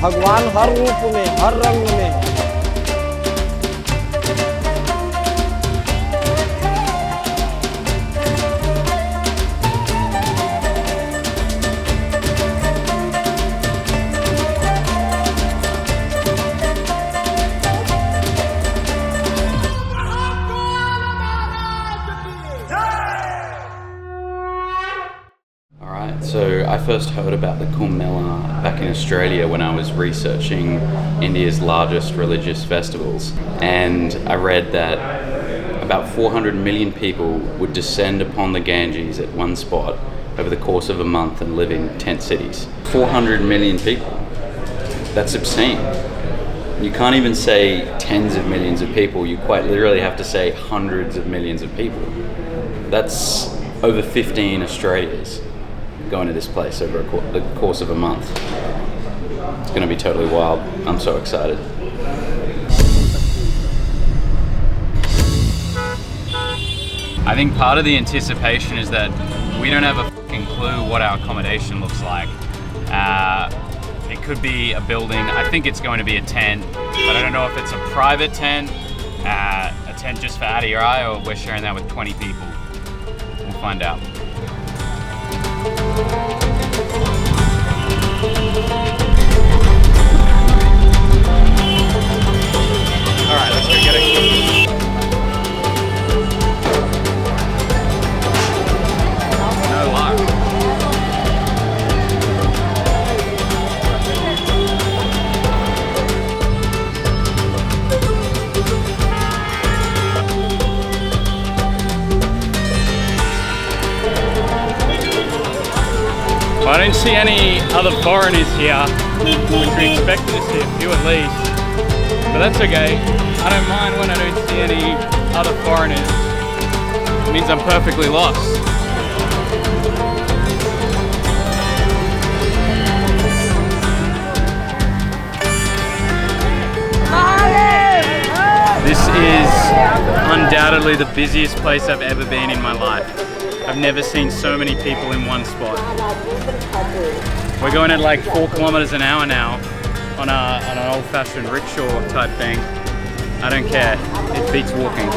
भगवान हर रूप में, हर रंग में। So I first heard about the Kumbh Mela back in Australia when I was researching India's largest religious festivals, and I read that about 400 million people would descend upon the Ganges at one spot over the course of a month and live in tent cities. 400 million people. That's obscene. You can't even say tens of millions of people, you quite literally have to say hundreds of millions of people. That's over 15 Australias going to this place over the course of a month. It's going to be totally wild. I'm so excited. I think part of the anticipation is that we don't have a fucking clue what our accommodation looks like. It could be a building. I think it's going to be a tent, but I don't know if it's a private tent, a tent just for Adi or I, or we're sharing that with 20 people. We'll find out. Alright, let's go get it. No luck. I don't see any other foreigners here, which we expected to see a few at least, but that's okay. I don't mind when I don't see any other foreigners. It means I'm perfectly lost. This is undoubtedly the busiest place I've ever been in my life. I've never seen so many people in one spot. We're going at like 4 kilometers an hour now on an old-fashioned rickshaw type thing. I don't care, it beats walking.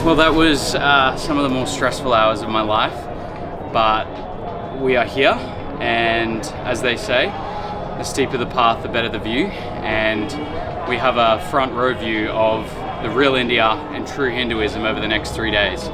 Well, that was some of the more stressful hours of my life, but we are here, and as they say, the steeper the path, the better the view, and we have a front row view of the real India and true Hinduism over the next 3 days.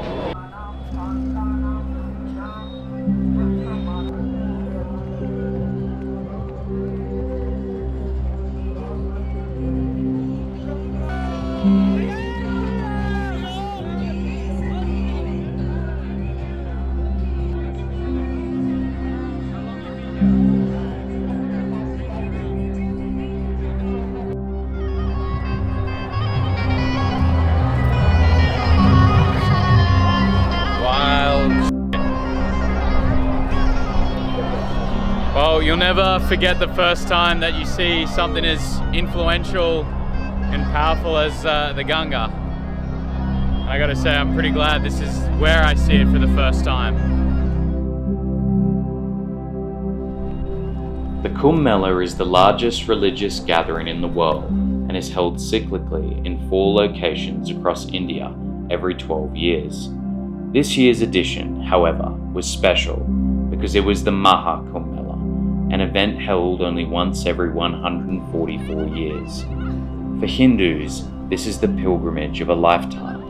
Well, you'll never forget the first time that you see something as influential and powerful as the Ganga. I gotta say, I'm pretty glad this is where I see it for the first time. The Kumbh Mela is the largest religious gathering in the world and is held cyclically in 4 locations across India every 12 years. This year's edition, however, was special because it was the Maha Kumbh Mela, an event held only once every 144 years. For Hindus, this is the pilgrimage of a lifetime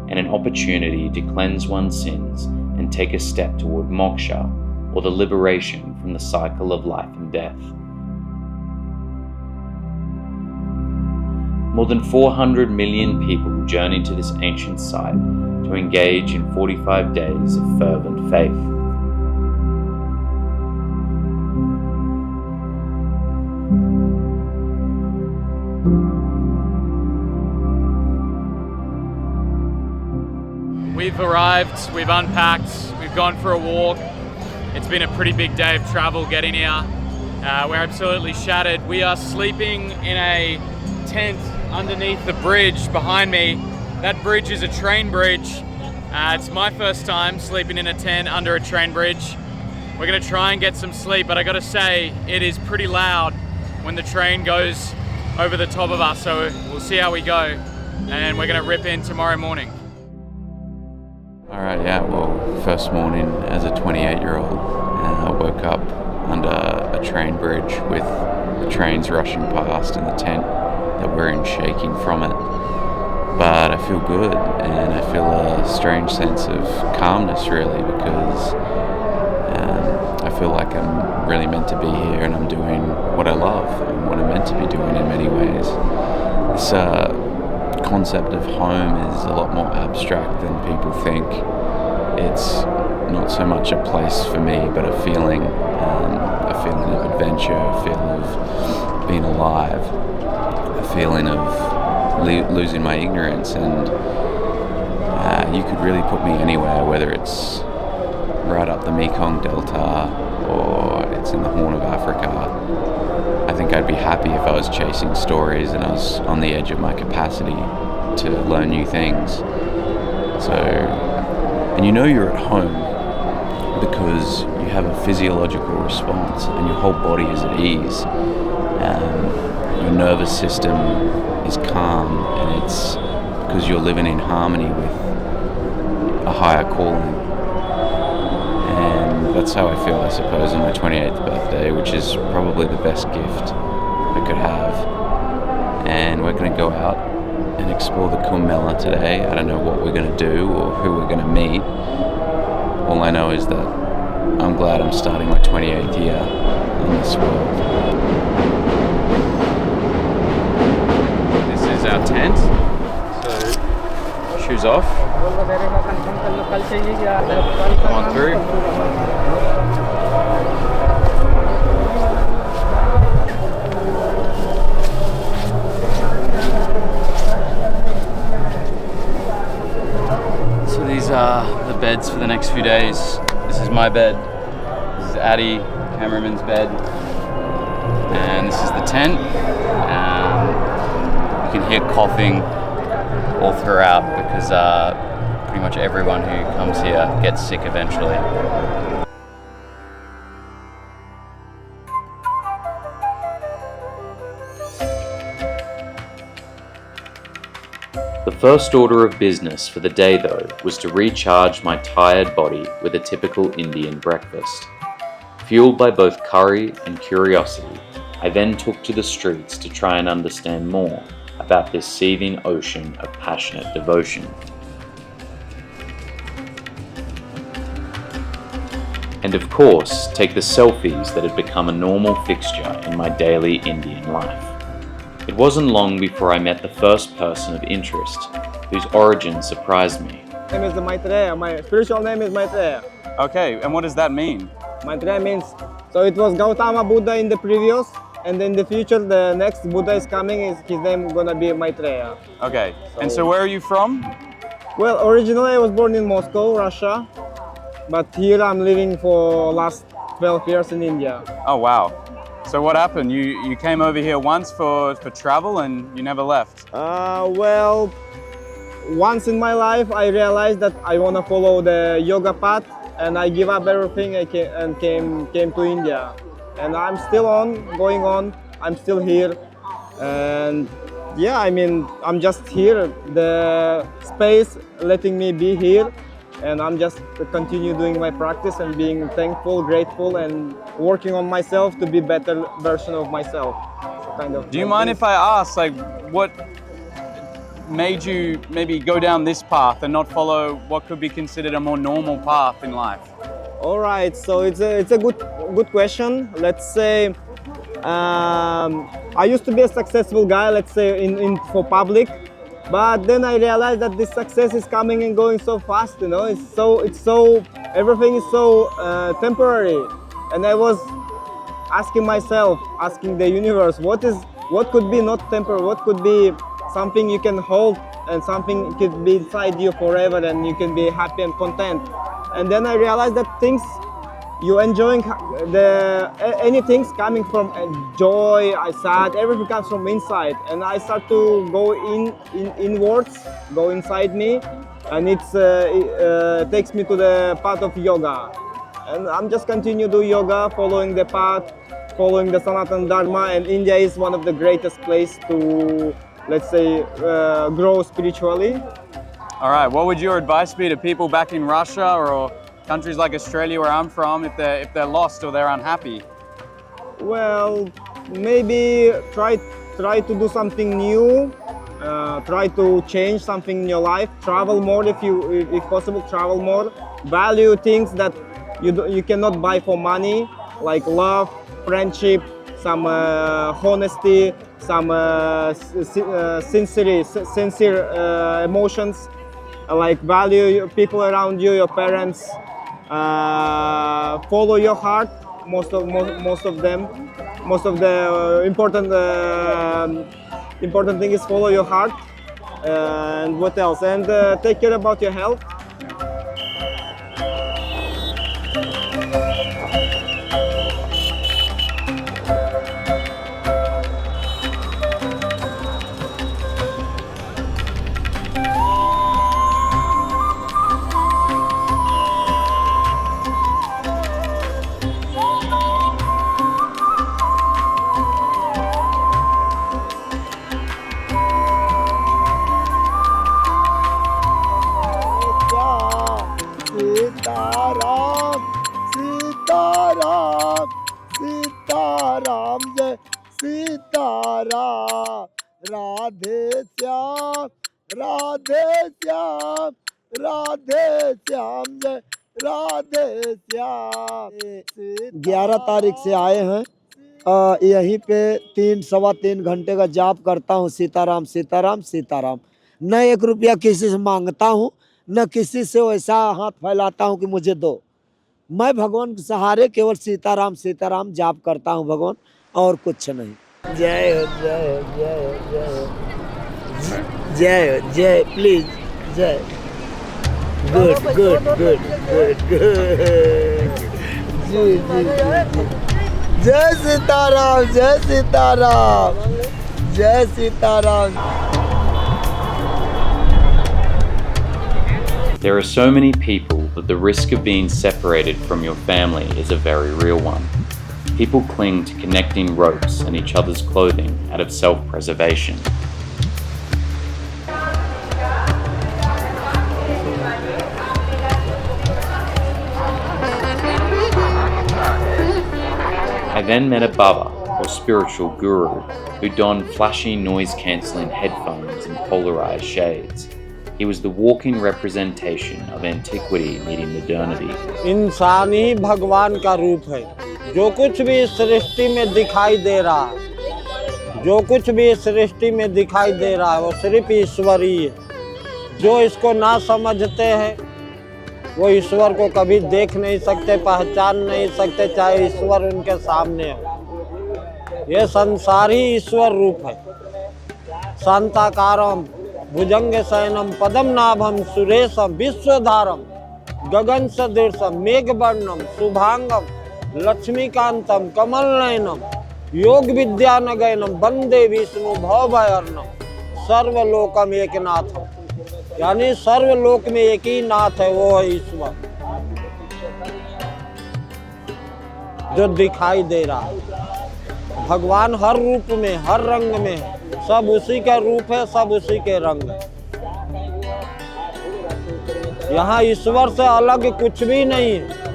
and an opportunity to cleanse one's sins and take a step toward moksha, or the liberation from the cycle of life and death. More than 400 million people journeyed to this ancient site to engage in 45 days of fervent faith. We've arrived, we've unpacked, we've gone for a walk. It's been a pretty big day of travel getting here. We're absolutely shattered. We are sleeping in a tent underneath the bridge behind me. That bridge is a train bridge. It's my first time sleeping in a tent under a train bridge. We're gonna try and get some sleep, but I gotta say, it is pretty loud when the train goes over the top of us, so we'll see how we go. And we're gonna rip in tomorrow morning. Alright, yeah, well, first morning as a 28-year-old, I woke up under a train bridge with the trains rushing past and the tent that we're in shaking from it. But I feel good, and I feel a strange sense of calmness, really, because I feel like I'm really meant to be here and I'm doing what I love and what I'm meant to be doing in many ways. This concept of home is a lot more abstract than people think. It's not so much a place for me, but a feeling of adventure, a feeling of being alive, a feeling of losing my ignorance. And you could really put me anywhere, whether it's right up the Mekong Delta or it's in the Horn of Africa. I think I'd be happy if I was chasing stories and I was on the edge of my capacity to learn new things. So, and you know you're at home because you have a physiological response and your whole body is at ease. Your nervous system is calm, and it's because you're living in harmony with a higher calling. And that's how I feel, I suppose, on my 28th birthday, which is probably the best gift I could have. And we're going to go out and explore the Kumbh Mela today. I don't know what we're going to do or who we're going to meet. All I know is that I'm glad I'm starting my 28th year in this world. This is our tent, so shoes off. Come on through. So these are the beds for the next few days. This is my bed. This is Addy, cameraman's bed. And this is the tent. You can hear coughing all throughout because pretty much everyone who comes here gets sick eventually. The first order of business for the day, though, was to recharge my tired body with a typical Indian breakfast. Fueled by both curry and curiosity, I then took to the streets to try and understand more about this seething ocean of passionate devotion. And of course, take the selfies that had become a normal fixture in my daily Indian life. It wasn't long before I met the first person of interest, whose origin surprised me. My name is Maitreya. My spiritual name is Maitreya. Okay, and what does that mean? Maitreya means, so it was Gautama Buddha in the previous, and in the future the next Buddha is coming, his name gonna be Maitreya. Okay, and so where are you from? Well, originally I was born in Moscow, Russia, but here I'm living for last 12 years in India. Oh wow. So what happened? You came over here once for travel and you never left? Well, once in my life I realized that I want to follow the yoga path, and I give up everything and came to India. And I'm still going on, I'm still here. And yeah, I mean, I'm just here, the space letting me be here. And I'm just continue doing my practice and being thankful, grateful, and working on myself to be better version of myself. So kind of. Do you mind if I ask, like, what made you maybe go down this path and not follow what could be considered a more normal path in life? All right, so it's a good question. Let's say I used to be a successful guy, let's say, in for public, but then I realized that this success is coming and going so fast. You know, everything is so temporary, and I was asking myself, asking the universe, what could be not temporary, what could be something you can hold and something could be inside you forever and you can be happy and content. And then I realized that things you enjoying anything's coming from joy, sad, everything comes from inside, and I start to go inwards, go inside me, and it takes me to the path of yoga. And I'm just continue to do yoga, following the path, following the Sanatana Dharma, and India is one of the greatest place to, let's say, grow spiritually. All right, what would your advice be to people back in Russia or countries like Australia, where I'm from, if they're lost or they're unhappy? Well, maybe try to do something new. Try to change something in your life. Travel more if possible. Travel more. Value things that you cannot buy for money, like love, friendship, some honesty, some sincere emotions. Like value people around you, your parents. Follow your heart. Most of the important thing is follow your heart. And what else? And take care about your health. Sitaram Sitaram Sitaram जय सीताराम राधे श्याम राधे श्याम राधे श्याम जय राधे श्याम। 11 तारीख से आए हैं, यहीं पे 3-3.25 घंटे का जाप करता हूँ, सीताराम सीताराम सीताराम। न 1 रुपया किसी से मांगता हूँ, न किसी से वैसा हाथ फैलाता हूँ कि मुझे दो। मैं भगवान के सहारे केवल सीताराम सीताराम जाप करता हूँ भगवान, और कुछ नहीं। जय हो जय हो जय हो जय हो जय हो Jai, please Jai. Good good good good good. जी जी जी जय सीताराम जय सीताराम जय Sitaram. There are so many people that the risk of being separated from your family is a very real one. People cling to connecting ropes and each other's clothing out of self-preservation. I then met a Baba, or spiritual guru, who donned flashy noise-cancelling headphones and polarized shades. He was the walking representation of antiquity meeting modernity. इंसान ही भगवान का रूप है। जो कुछ भी इस सृष्टि में दिखाई दे रहा है, जो कुछ भी इस सृष्टि में दिखाई दे रहा है, वो सिर्फ ईश्वर ही है। जो इसको ना समझते हैं, वो ईश्वर को कभी देख नहीं सकते, पहचान नहीं सकते, चाहे ईश्वर उनके सामने हो। ये संसार ही ईश्वर रूप है। शांताकारम भुजंग शयनम पदम नाभम सुरेशम विश्वधारम गगन सदृशम मेघवर्णम शुभांगम लक्ष्मीकांतम कमल नयनम योग विद्यानगयनम वंदे विष्णु भवभयर्णम सर्वलोकम एकनाथम। यानी सर्वलोक में एक ही नाथ है, वो है ईश्वर जो दिखाई दे रहा है। भगवान हर रूप में, हर रंग में, सब उसी का रूप है, सब उसी के रंग है। यहाँ ईश्वर से अलग कुछ भी नहीं है।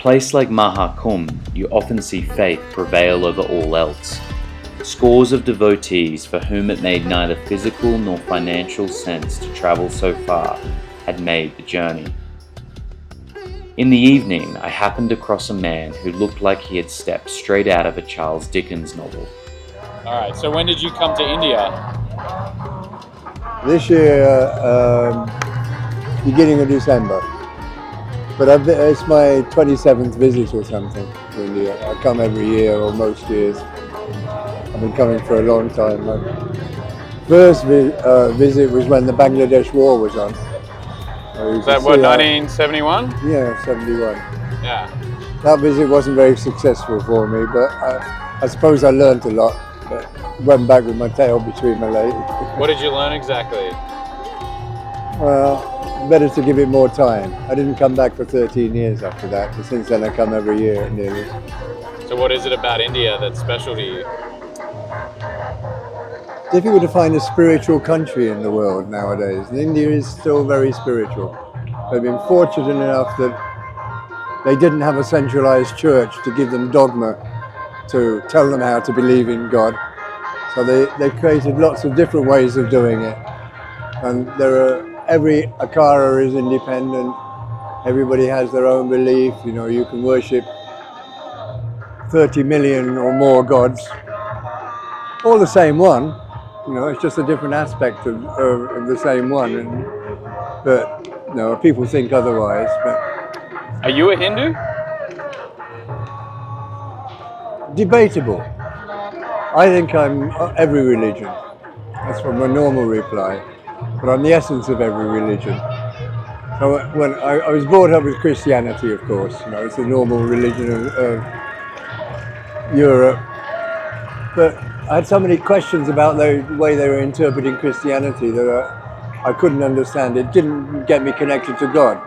place like Maha Kumbh, you often see faith prevail over all else. Scores of devotees for whom it made neither physical nor financial sense to travel so far had made the journey. In the evening, I happened across a man who looked like he had stepped straight out of a Charles Dickens novel. All right. So when did you come to India? This year, beginning of December. But it's my 27th visit or something to India. I come every year or most years. I've been coming for a long time. My first visit was when the Bangladesh war was on. Is that what, 1971? Yeah, 71. Yeah. That visit wasn't very successful for me, but I suppose I learned a lot. But went back with my tail between my legs. What did you learn exactly? Well, better to give it more time. I didn't come back for 13 years after that, but since then I come every year nearly. So what is it about India that's special to you? Difficult to find a spiritual country in the world nowadays. And India is still very spiritual. They've been fortunate enough that they didn't have a centralized church to give them dogma to tell them how to believe in God. So they created lots of different ways of doing it. And every akara is independent. Everybody has their own belief. You know, you can worship 30 million or more gods. All the same one. You know, it's just a different aspect of the same one. But you know, people think otherwise. But Are you a Hindu? debatable. I think I'm every religion. That's from a normal reply. But I'm the essence of every religion. So when I was brought up with Christianity, of course, you know, it's the normal religion of Europe. But I had so many questions about the way they were interpreting Christianity that I couldn't understand. It didn't get me connected to God.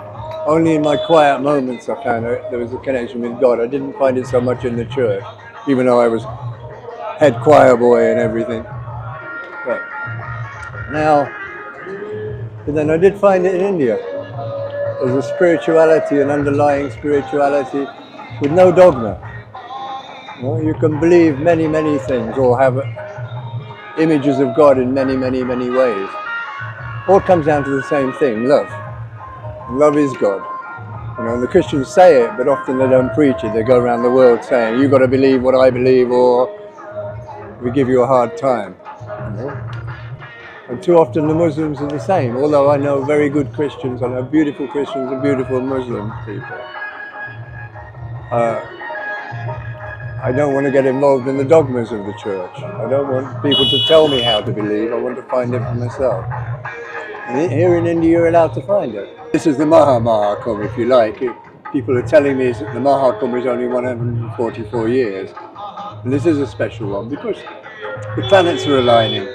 Only in my quiet moments I found there was a connection with God. I didn't find it so much in the church, even though I was head choir boy and everything. But then I did find it in India. There's a spirituality, an underlying spirituality with no dogma. You know, you can believe many, many things or have images of God in many, many, many ways. All comes down to the same thing, love. Love is God. You know, and the Christians say it, but often they don't preach it. They go around the world saying, you've got to believe what I believe or we give you a hard time. You know? And too often the Muslims are the same, although I know very good Christians, I know beautiful Christians and beautiful Muslim people. I don't want to get involved in the dogmas of the church. I don't want people to tell me how to believe, I want to find it for myself. And here in India you're allowed to find it. This is the Maha Kumbh, if you like. People are telling me that the Maha Kumbh is only 144 years. And this is a special one because the planets are aligning.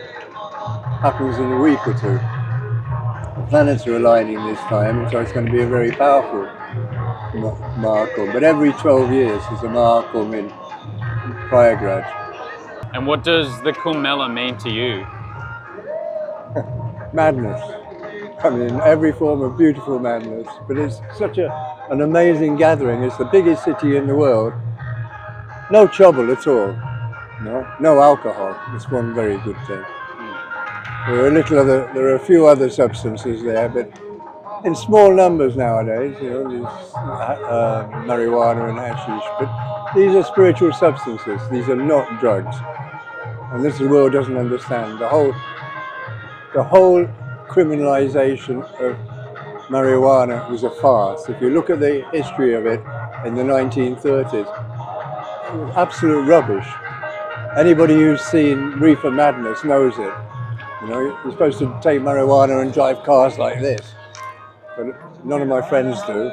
Happens in a week or two. The planets are aligning this time, and so it's going to be a very powerful Maha Kumbh. But every 12 years there's a Maha Kumbh in Prayagraj. And what does the Kumbh Mela mean to you? Madness. I mean, every form of beautiful madness. But it's such an amazing gathering. It's the biggest city in the world. No trouble at all. No alcohol. It's one very good thing. There are a few other substances there, but in small numbers nowadays. You know, there's marijuana and hashish, but these are spiritual substances. These are not drugs, and this the world doesn't understand. The whole criminalization of marijuana was a farce. If you look at the history of it in the 1930s, it was absolute rubbish. Anybody who's seen Reefer Madness knows it. You know, you're supposed to take marijuana and drive cars like this, but none of my friends do.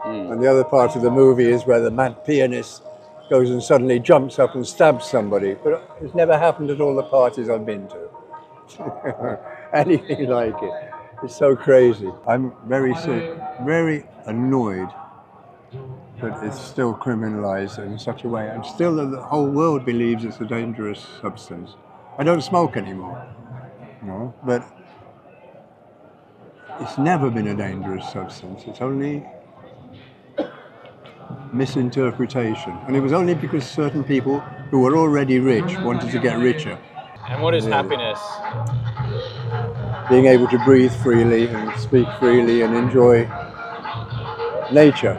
And the other part of the movie is where the mad pianist goes and suddenly jumps up and stabs somebody. But it's never happened at all the parties I've been to. Anything like it. It's so crazy. I'm very sick, very annoyed that it's still criminalized in such a way. And still the whole world believes it's a dangerous substance. I don't smoke anymore, you know, but it's never been a dangerous substance. It's only misinterpretation. And it was only because certain people who were already rich wanted to get richer. And what is happiness? Being able to breathe freely and speak freely and enjoy nature.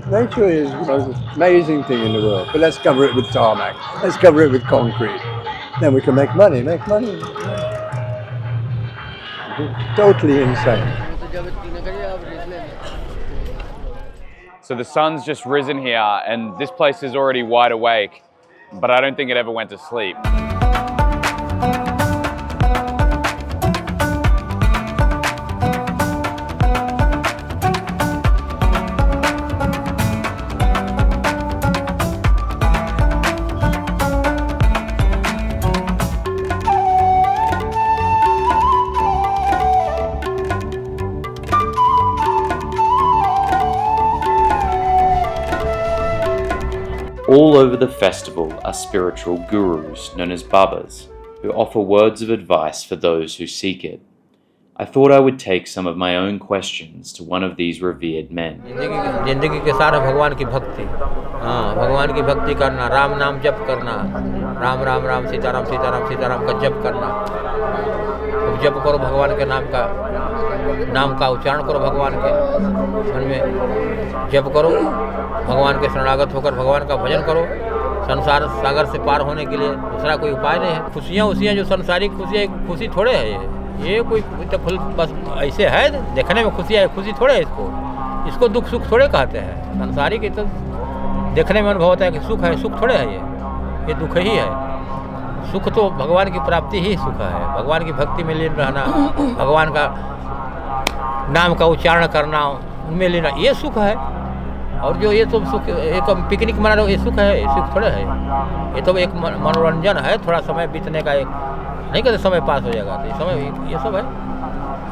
Nature is the most amazing thing in the world. But let's cover it with tarmac. Let's cover it with concrete. Then we can make money. Totally insane. So the sun's just risen here and this place is already wide awake, but I don't think it ever went to sleep. All over the festival are spiritual gurus known as Babas, who offer words of advice for those who seek it. I thought I would take some of my own questions to one of these revered men. जिंदगी के सारा भगवान की भक्ति, भगवान की भक्ति करना, राम नाम जप करना, राम राम राम सीताराम सीताराम सीताराम का जप करना। जप करो भगवान के नाम का उच्चारण करो, भगवान के मन में जप करो, भगवान के शरणागत होकर भगवान का भजन करो। संसार सागर से पार होने के लिए दूसरा कोई उपाय नहीं है। खुशियाँ जो संसारिक खुशी थोड़े है, ये कोई तो फुल बस ऐसे है, देखने में खुशी है, खुशी थोड़े है इसको दुख सुख थोड़े कहते हैं। संसारिक तो देखने में अनुभव होता है कि सुख है, सुख थोड़े है, ये दुख ही है। सुख तो भगवान की प्राप्ति ही सुख है, भगवान की भक्ति में लीन रहना, भगवान का नाम का उच्चारण करना, उनमें लीन, ये सुख है। और जो ये तो सुख एक पिकनिक मना रहे हो, ये सुख है, ये सुख थोड़े है। ये तो एक मनोरंजन है, थोड़ा समय बीतने का, एक नहीं कहते समय पास हो जाएगा, तो समय ये सब है।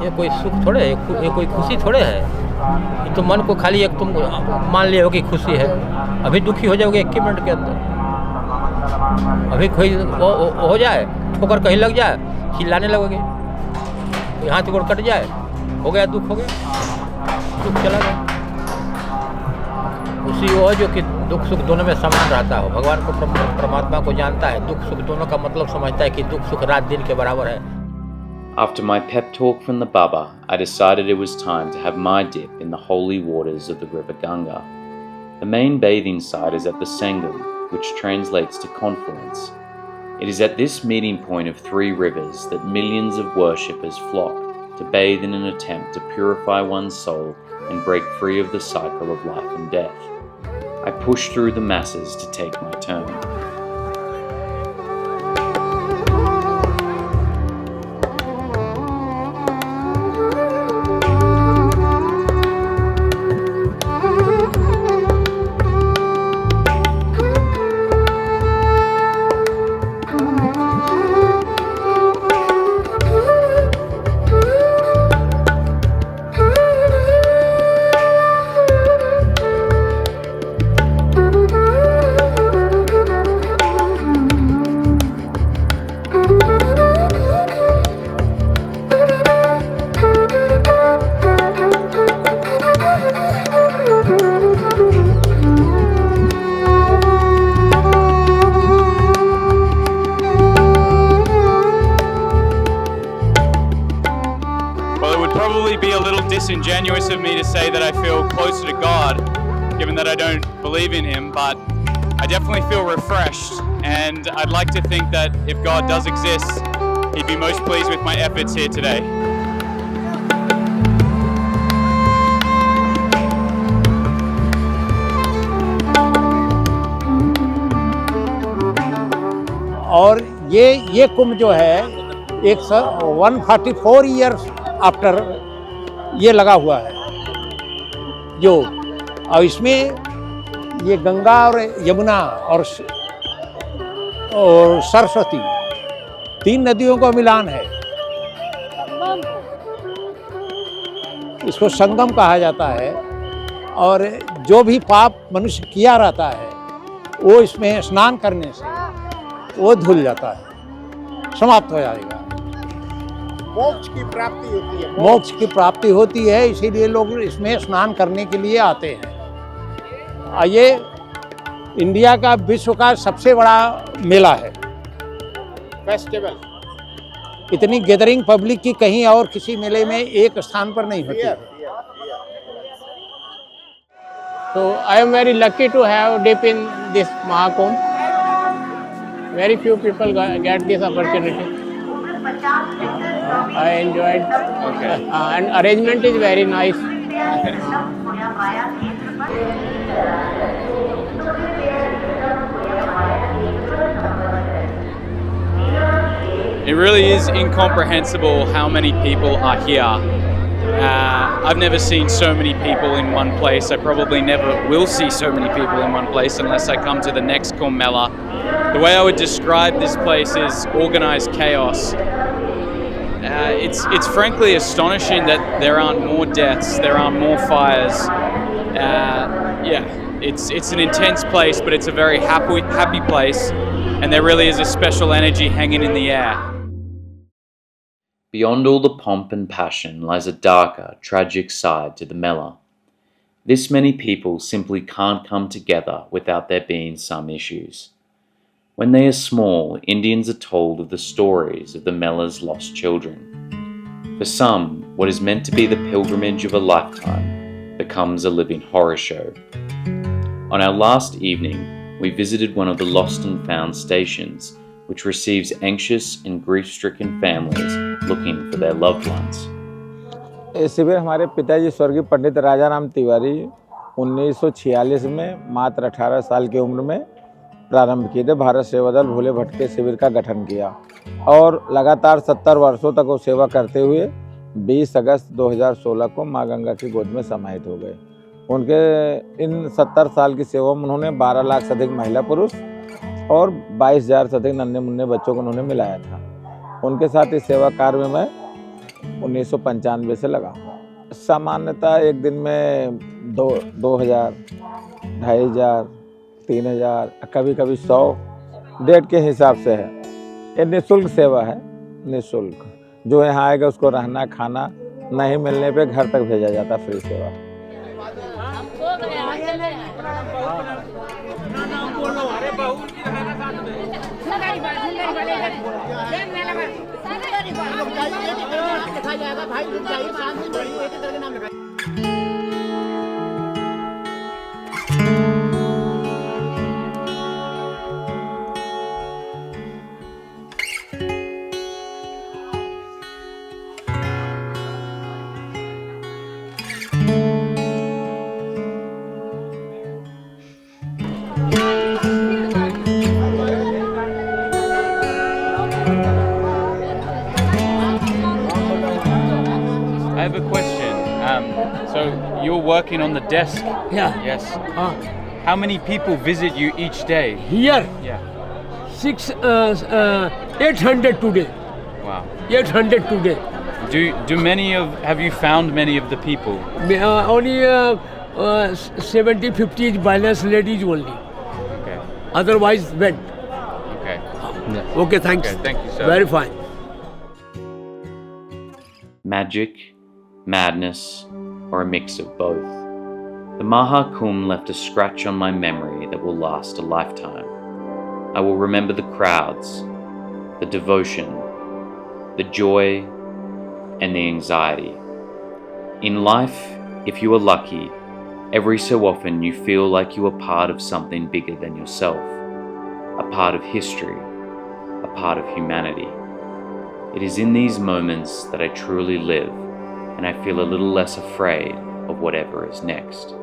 ये कोई सुख थोड़े है, ये कोई खुशी थोड़े है। ये तो मन को खाली एक तुम मान लिए हो कि खुशी है, अभी दुखी हो जाओगे 1 मिनट के अंदर। अभी कोई हो जाए, ठोकर कहीं लग जाए, चिल्लाने लगोगे, हाथ गोड़ कट जाए, हो गया दुख, हो गया दुख, चला गया। उसी वो है जो कि दुख सुख दोनों में समान रहता हो। भगवान को परमात्मा को जानता है, दुख सुख दोनों का मतलब समझता है कि दुख सुख रात दिन के बराबर है। After my pep talk from the Baba, I decided it was time to have my dip in the holy waters of the river Ganga. The main bathing site is at the Sangam, which translates to confluence. It is at this meeting point of 3 rivers that millions of worshippers flock to bathe in an attempt to purify one's soul and break free of the cycle of life and death. I pushed through the masses to take my turn. Disingenuous of me to say that I feel closer to God, given that I don't believe in Him, but I definitely feel refreshed, and I'd like to think that if God does exist, He'd be most pleased with my efforts here today. और ये कुंभ जो है 144 years after ये लगा हुआ है जो, और इसमें ये गंगा और यमुना और सरस्वती 3 नदियों का मिलान है। इसको संगम कहा जाता है, और जो भी पाप मनुष्य किया रहता है वो इसमें स्नान करने से वो धुल जाता है, समाप्त हो जाएगा। मोक्ष की प्राप्ति होती है, इसीलिए लोग इसमें स्नान करने के लिए आते हैं। ये इंडिया का विश्व का सबसे बड़ा मेला है, फेस्टिवल। इतनी गैदरिंग पब्लिक की कहीं और किसी मेले में एक स्थान पर नहीं होती है। So I am very lucky to have dip in this Maha Kumbh. Very few people get this opportunity. I enjoyed, and arrangement is very nice. It really is incomprehensible how many people are here. I've never seen so many people in one place. I probably never will see so many people in one place unless I come to the next Kumbh Mela. The way I would describe this place is organized chaos. It's frankly astonishing that there aren't more deaths, there aren't more fires. It's an intense place, but it's a very happy place, and there really is a special energy hanging in the air. Beyond all the pomp and passion lies a darker, tragic side to the Mela. This many people simply can't come together without there being some issues. When they are small, Indians are told of the stories of the Mela's lost children. For some, what is meant to be the pilgrimage of a lifetime becomes a living horror show. On our last evening, we visited one of the lost and found stations, which receives anxious and grief-stricken families looking for their loved ones. ये शिविर हमारे पिताजी स्वर्गीय पंडित राजा राम तिवारी 1946 में मात्र 18 साल की उम्र में प्रारंभ किए थे। भारत सेवा दल भोले भटके शिविर का गठन किया और लगातार 70 वर्षों तक वो सेवा करते हुए 20 अगस्त 2016 को माँ गंगा की गोद में समाहित हो गए। उनके इन 70 साल की सेवा में उन्होंने 12 लाख से अधिक महिला पुरुष और 22,000 से अधिक नन्हे मुन्ने बच्चों को उन्होंने मिलाया था। उनके साथ इस सेवा कार्य में मैं 1995 से लगा। सामान्यतः एक दिन में 2,000, 2,500, 3,000, कभी कभी 100 डेट के हिसाब से है। ये निःशुल्क सेवा है, निःशुल्क। जो यहाँ आएगा उसको रहना खाना नहीं मिलने पे घर तक भेजा जाता, फ्री सेवा। I have a question. So you're working on the desk? Yeah. Yes. How many people visit you each day? Here, Yeah. 800 today. Wow. 800 today. Have you found many of the people? Only 70, 50 is balance ladies only. Okay. Otherwise, went. Okay. Okay, thanks. Okay, thank you, sir. Very fine. Magic, madness, or a mix of both. The Maha Kumbh left a scratch on my memory that will last a lifetime. I will remember the crowds, the devotion, the joy, and the anxiety. In life, if you are lucky, every so often you feel like you are part of something bigger than yourself, a part of history, a part of humanity. It is in these moments that I truly live, and I feel a little less afraid of whatever is next.